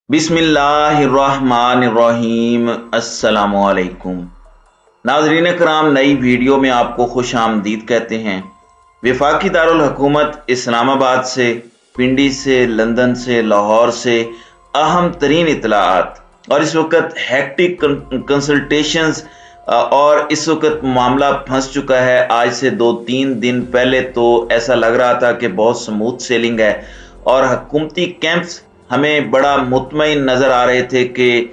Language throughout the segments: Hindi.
बिस्मिल्लाहिर्रहमानिर्रहीम। अस्सलामुअलैकुम नाज़रीन कराम, नई वीडियो में आपको खुश आमदीद कहते हैं। वफाकी दारुल हुकूमत इस्लामाबाद से, पिंडी से, लंदन से, लाहौर से अहम तरीन इतलात और इस वक्त हैक्टिक कंसल्टेशंस और इस वक्त मामला फंस चुका है। आज से 2-3 दिन पहले तो ऐसा लग रहा था कि बहुत स्मूथ सेलिंग है और हुकूमती कैंप्स हमें बड़ा मुतमईन नज़र आ रहे थे कि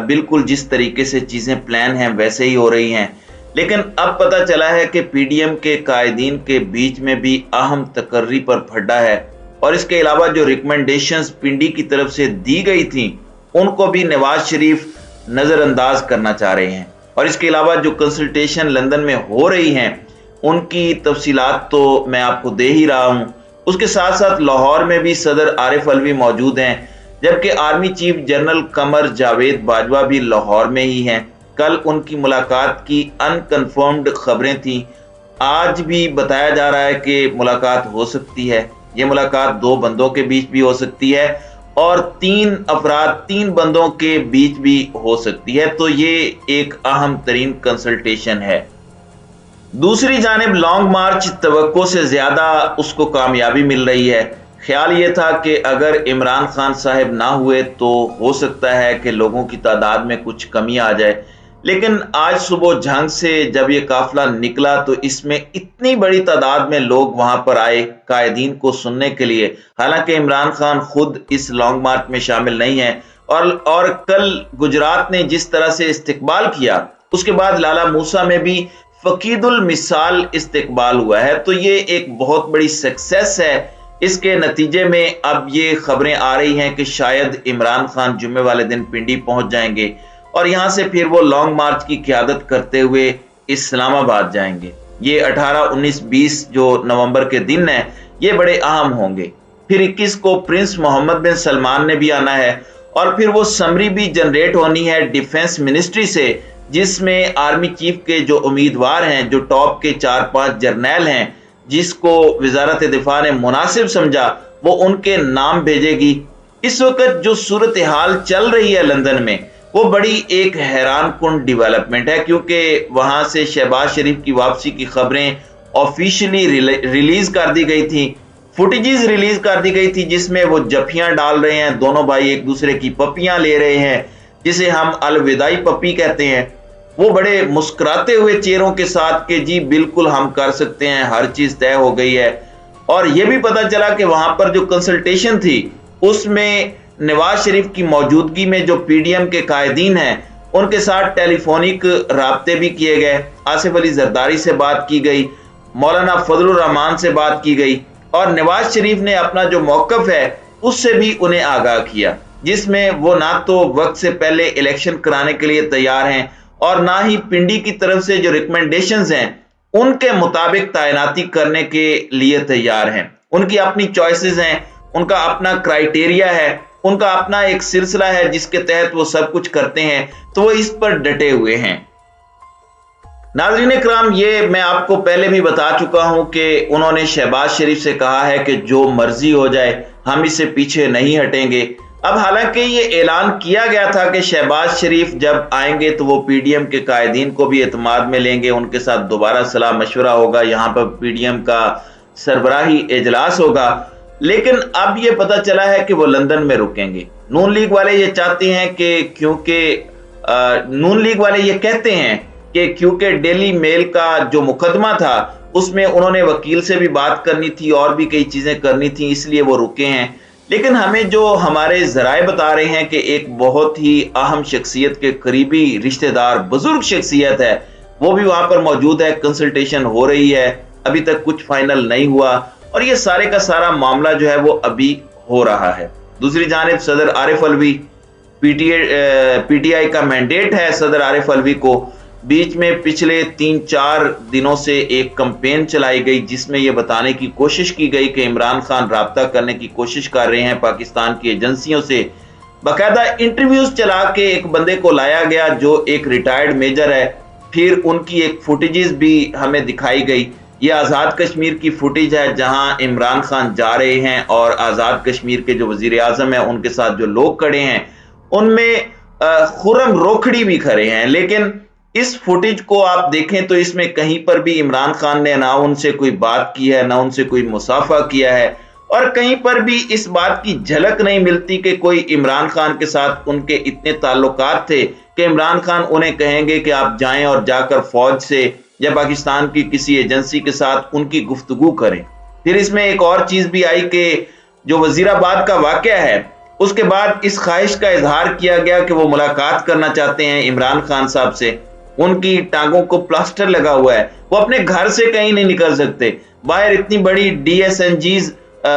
बिल्कुल जिस तरीके से चीज़ें प्लान हैं वैसे ही हो रही हैं। लेकिन अब पता चला है कि पीडीएम के कायदीन के बीच में भी अहम तकर्री पर फड्डा है और इसके अलावा जो रिकमेंडेशंस पिंडी की तरफ से दी गई थी उनको भी नवाज शरीफ नज़रअंदाज करना चाह रहे हैं। और इसके अलावा जो कंसल्टेशन लंदन में हो रही हैं उनकी तफसीलात तो मैं आपको दे ही रहा हूँ। उसके साथ साथ लाहौर में भी सदर आरिफ अलवी मौजूद हैं, जबकि army chief general Qamar Javed Bajwa भी लाहौर में ही हैं। कल उनकी मुलाकात की अनकन्फर्म्ड खबरें थीं। आज भी बताया जा रहा है कि मुलाकात हो सकती है। ये मुलाकात 2 बंदों के बीच भी हो सकती है और 3 बंदों के बीच भी हो सकती है। तो ये एक अहम तरीन कंसल्टेशन है। दूसरी जानिब लॉन्ग मार्च तवक्को से ज़्यादा उसको कामयाबी मिल रही है। ख्याल ये था कि अगर इमरान खान साहब ना हुए तो हो सकता है कि लोगों की तादाद में कुछ कमी आ जाए, लेकिन आज सुबह झंग से जब ये काफिला निकला तो इसमें इतनी बड़ी तादाद में लोग वहां पर आए कायदीन को सुनने के लिए। हालांकि इमरान खान खुद इस लॉन्ग मार्च में शामिल नहीं है और कल गुजरात ने जिस तरह से इस्तकबाल किया उसके बाद लाला मूसा में भी फकीदुल मिसाल इस्तकबाल हुआ है। तो ये एक बहुत बड़ी सक्सेस है। इसके नतीजे में अब ये खबरें आ रही हैं कि शायद इमरान खान जुम्मे वाले दिन पिंडी पहुंच जाएंगे और यहां से फिर वो लॉन्ग मार्च की क़यादत करते हुए इस्लामाबाद जाएंगे। ये 18, 19, 20 जो नवंबर के दिन हैं ये बड़े अहम होंगे। फिर 21 को प्रिंस मोहम्मद बिन सलमान ने भी आना है और फिर वो समरी भी जनरेट होनी है डिफेंस मिनिस्ट्री से, जिसमें आर्मी चीफ के जो उम्मीदवार हैं, जो टॉप के 4-5 जर्नैल हैं जिसको वजारत दिफा ने मुनासिब समझा, वो उनके नाम भेजेगी। इस वक्त जो सूरत हाल चल रही है लंदन में वो बड़ी एक हैरान कुन डेवलपमेंट है, क्योंकि वहां से शहबाज शरीफ की वापसी की खबरें ऑफिशियली रिलीज कर दी गई थी, फुटेजेस रिलीज कर दी गई थी जिसमें वो जफियां डाल रहे हैं, दोनों भाई एक दूसरे की पपियां ले रहे हैं जिसे हम अलविदाई पप्पी कहते हैं। वो बड़े मुस्कुराते हुए चेहरों के साथ कि जी बिल्कुल हम कर सकते हैं, हर चीज तय हो गई है। और ये भी पता चला कि वहां पर जो कंसल्टेशन थी उसमें नवाज शरीफ की मौजूदगी में जो पीडीएम के कायदीन हैं उनके साथ टेलीफोनिक राब्ते भी किए गए। आसिफ अली जरदारी से बात की गई, मौलाना फजलुर रहमान से बात की गई और नवाज शरीफ ने अपना जो मौकफ है उससे भी उन्हें आगाह किया, जिसमें वो ना तो वक्त से पहले इलेक्शन कराने के लिए तैयार हैं और ना ही पिंडी की तरफ से जो रिकमेंडेशंस हैं उनके मुताबिक तैनाती करने के लिए तैयार हैं। उनकी अपनी चॉइसेस हैं, उनका अपना क्राइटेरिया है, उनका अपना एक सिलसिला है जिसके तहत वो सब कुछ करते हैं। तो वो इस पर डटे हुए हैं। नाज़रीन कराम, ये मैं आपको पहले भी बता चुका हूं कि उन्होंने शहबाज शरीफ से कहा है कि जो मर्जी हो जाए हम इससे पीछे नहीं हटेंगे। अब हालांकि ये ऐलान किया गया था कि शहबाज शरीफ जब आएंगे तो वो पीडीएम के कायदीन को भी एतमाद में लेंगे, उनके साथ दोबारा सलाह मशवरा होगा, यहाँ पर पीडीएम का सरबराही इजलास होगा। लेकिन अब ये पता चला है कि वो लंदन में रुकेंगे। नून लीग वाले ये चाहते हैं कि नून लीग वाले ये कहते हैं कि क्योंकि डेली मेल का जो मुकदमा था उसमें उन्होंने वकील से भी बात करनी थी और भी कई चीजें करनी थी, इसलिए वो रुके हैं। लेकिन हमें जो हमारे जराए बता रहे हैं कि एक बहुत ही अहम शख्सियत के करीबी रिश्तेदार, बुजुर्ग शख्सियत है, वो भी वहां पर मौजूद है, कंसल्टेशन हो रही है, अभी तक कुछ फाइनल नहीं हुआ और ये सारे का सारा मामला जो है वो अभी हो रहा है। दूसरी जानिब सदर आरिफ अलवी, पीटीआई का मैंडेट है सदर आरिफ अलवी को। बीच में पिछले 3-4 दिनों से एक कैंपेन चलाई गई जिसमें यह बताने की कोशिश की गई कि इमरान खान राब्ता करने की कोशिश कर रहे हैं पाकिस्तान की एजेंसियों से। बाकायदा इंटरव्यूज चला के एक बंदे को लाया गया जो एक रिटायर्ड मेजर है, फिर उनकी एक फुटेजेस भी हमें दिखाई गई ये आज़ाद कश्मीर की फुटेज है जहां इमरान खान जा रहे हैं और आज़ाद कश्मीर के जो वजीर आज़म है उनके साथ जो लोग खड़े हैं उनमें खुर्रम रोखड़ी भी खड़े हैं। लेकिन इस फुटेज को आप देखें तो इसमें कहीं पर भी इमरान खान ने ना उनसे कोई बात की है, ना उनसे कोई मुसाफा किया है, और कहीं पर भी इस बात की झलक नहीं मिलती कि कोई इमरान खान के साथ उनके इतने ताल्लुकात थे कि इमरान खान उन्हें कहेंगे कि आप जाएं और जाकर फौज से या पाकिस्तान की किसी एजेंसी के साथ उनकी गुफ्तगू करें। फिर इसमें एक और चीज भी आई कि जो वजीराबाद का वाकया है उसके बाद इस ख्वाहिश का इजहार किया गया कि वो मुलाकात करना चाहते हैं इमरान खान साहब से। उनकी टांगों को प्लास्टर लगा हुआ है, वो अपने घर से कहीं नहीं निकल सकते, बाहर इतनी बड़ी DSNGs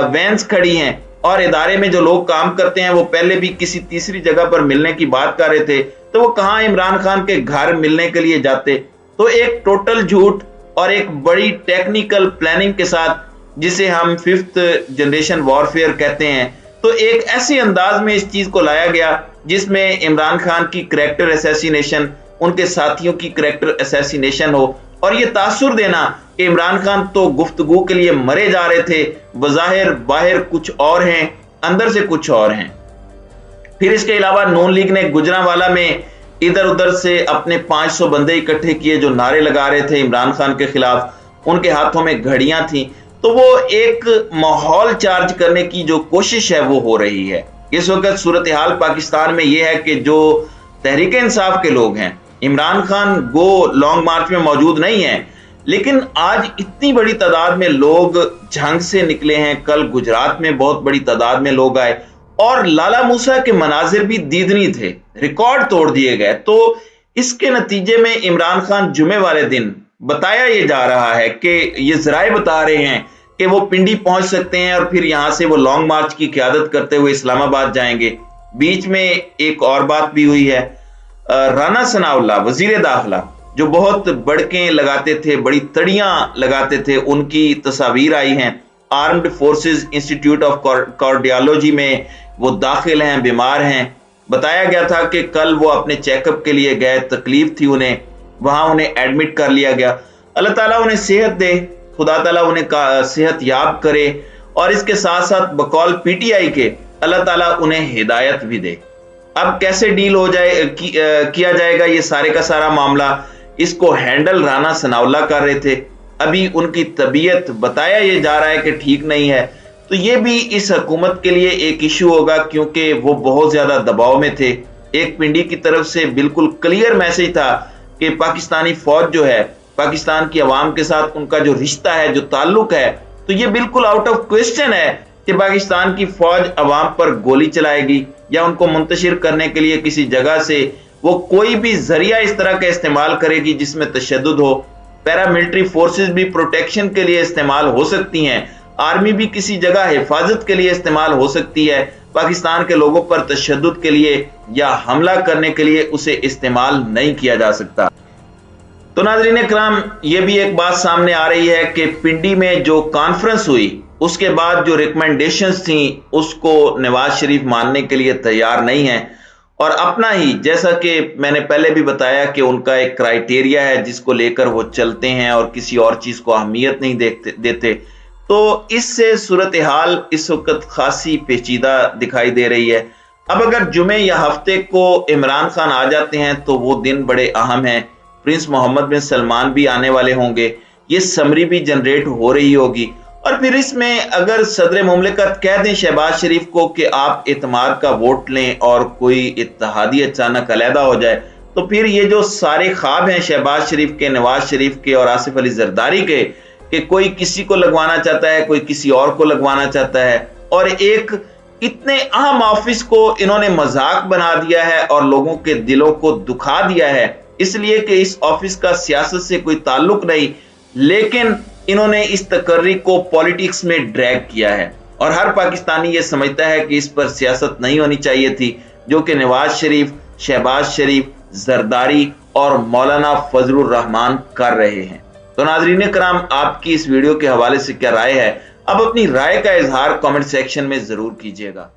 वैन्स खड़ी हैं और इदारे में जो लोग काम करते हैं वो पहले भी किसी तीसरी जगह पर मिलने की बात कर रहे थे, तो वो कहां इमरान खान के घर मिलने के लिए जाते। तो एक टोटल झूठ और एक बड़ी टेक्निकल प्लानिंग के साथ, जिसे हम 5th जनरेशन वॉरफेयर कहते हैं, तो एक ऐसे अंदाज में इस चीज को लाया गया जिसमें इमरान खान की कैरेक्टर असैसिनेशन, उनके साथियों की कैरेक्टर असैसिनेशन हो, और ये तासुर देना कि इमरान खान तो गुफ्तगू के लिए मरे जा रहे थे, बज़ाहिर बाहर कुछ और हैं, अंदर से कुछ और हैं। फिर इसके अलावा नून लीग ने गुजरांवाला में इधर उधर से अपने 500 बंदे इकट्ठे किए जो नारे लगा रहे थे इमरान खान के खिलाफ। उनके हाथों में घड़ियां थी, तो वो एक माहौल चार्ज करने की जो कोशिश है वो हो रही है। इस वक्त सूरत हाल पाकिस्तान में ये है कि जो तहरीक इंसाफ के लोग हैं, इमरान खान गो लॉन्ग मार्च में मौजूद नहीं है, लेकिन आज इतनी बड़ी तादाद में लोग झंग से निकले हैं। कल गुजरात में बहुत बड़ी तादाद में लोग आए और लाला मूसा के मनाजिर भी दीदनी थे, रिकॉर्ड तोड़ दिए गए। तो इसके नतीजे में इमरान खान जुमे वाले दिन, बताया ये जा रहा है कि ये जराए बता रहे हैं कि वो पिंडी पहुंच सकते हैं और फिर यहां से वो लॉन्ग मार्च की क़यादत करते हुए इस्लामाबाद जाएंगे। बीच में एक और बात भी हुई है, राना सनाउल्लाह वजीर दाखिला जो बहुत बड़के लगाते थे, बड़ी तड़ियां लगाते थे, उनकी तस्वीर आई हैं। Armed forces institute of cardiology में वो दाखिल हैं, बीमार हैं। बताया गया था कि कल वो अपने चेकअप के लिए गए, तकलीफ थी उन्हें, वहां उन्हें एडमिट कर लिया गया। अल्लाह ताला उन्हें सेहत दे, खुदा ताला उन्हें सेहत याब करे, और इसके साथ साथ बकौल PTI के अल्लाह ताला उन्हें हिदायत भी दे। अब कैसे डील हो जाए किया जाएगा ये सारे का सारा मामला, इसको हैंडल राना सनाउल्लाह कर रहे थे। अभी उनकी तबीयत बताया ये जा रहा है कि ठीक नहीं है, तो ये भी इस हुकूमत के लिए एक इशू होगा क्योंकि वो बहुत ज्यादा दबाव में थे। एक पिंडी की तरफ से बिल्कुल क्लियर मैसेज था कि पाकिस्तानी फौज जो है, पाकिस्तान की आवाम के साथ उनका जो रिश्ता है, जो ताल्लुक है, तो ये बिल्कुल आउट ऑफ क्वेश्चन है कि पाकिस्तान की फौज अवाम पर गोली चलाएगी या उनको मुंतशिर करने के लिए किसी जगह से वो कोई भी जरिया इस तरह का इस्तेमाल करेगी जिसमें तशद्दुद हो। पैरामिलिट्री फोर्सेस भी प्रोटेक्शन के लिए इस्तेमाल हो सकती हैं, आर्मी भी किसी जगह हिफाजत के लिए इस्तेमाल हो सकती है, पाकिस्तान के लोगों पर तशद्दुद के लिए या हमला करने के लिए उसे इस्तेमाल नहीं किया जा सकता। तो नाज़रीन इकराम, ये भी एक बात सामने आ रही है कि पिंडी में जो कॉन्फ्रेंस हुई उसके बाद जो रिकमेंडेशंस थी उसको नवाज शरीफ मानने के लिए तैयार नहीं है, और अपना ही, जैसा कि मैंने पहले भी बताया कि उनका एक क्राइटेरिया है जिसको लेकर वो चलते हैं और किसी और चीज को अहमियत नहीं देते। तो इससे सूरत हाल इस वक्त खासी पेचीदा दिखाई दे रही है। अब अगर जुमे या हफ्ते को इमरान खान आ जाते हैं तो वो दिन बड़े अहम हैं। प्रिंस मोहम्मद बिन सलमान भी आने वाले होंगे, ये समरी भी जनरेट हो रही होगी, और फिर इसमें अगर सदर मुमलिकत कह दें शहबाज शरीफ को कि आप इत्माद का वोट लें और कोई इत्तेहादी अचानक अलहदा हो जाए, तो फिर ये जो सारे ख्वाब हैं शहबाज शरीफ के, नवाज शरीफ के और आसिफ अली जरदारी के, कि कोई किसी को लगवाना चाहता है, कोई किसी और को लगवाना चाहता है, और एक इतने अहम ऑफिस को इन्होंने मजाक बना दिया है और लोगों के दिलों को दुखा दिया है, इसलिए कि इस ऑफिस का सियासत से कोई ताल्लुक नहीं, लेकिन इन्होंने इस तकर्री को पॉलिटिक्स में ड्रैग किया है। और हर पाकिस्तानी ये समझता है कि इस पर सियासत नहीं होनी चाहिए थी, जो कि नवाज शरीफ, शहबाज शरीफ, जरदारी और मौलाना फजलुर रहमान कर रहे हैं। तो नाज़रीन कराम, आपकी इस वीडियो के हवाले से क्या राय है? अब अपनी राय का इजहार कमेंट सेक्शन में जरूर कीजिएगा।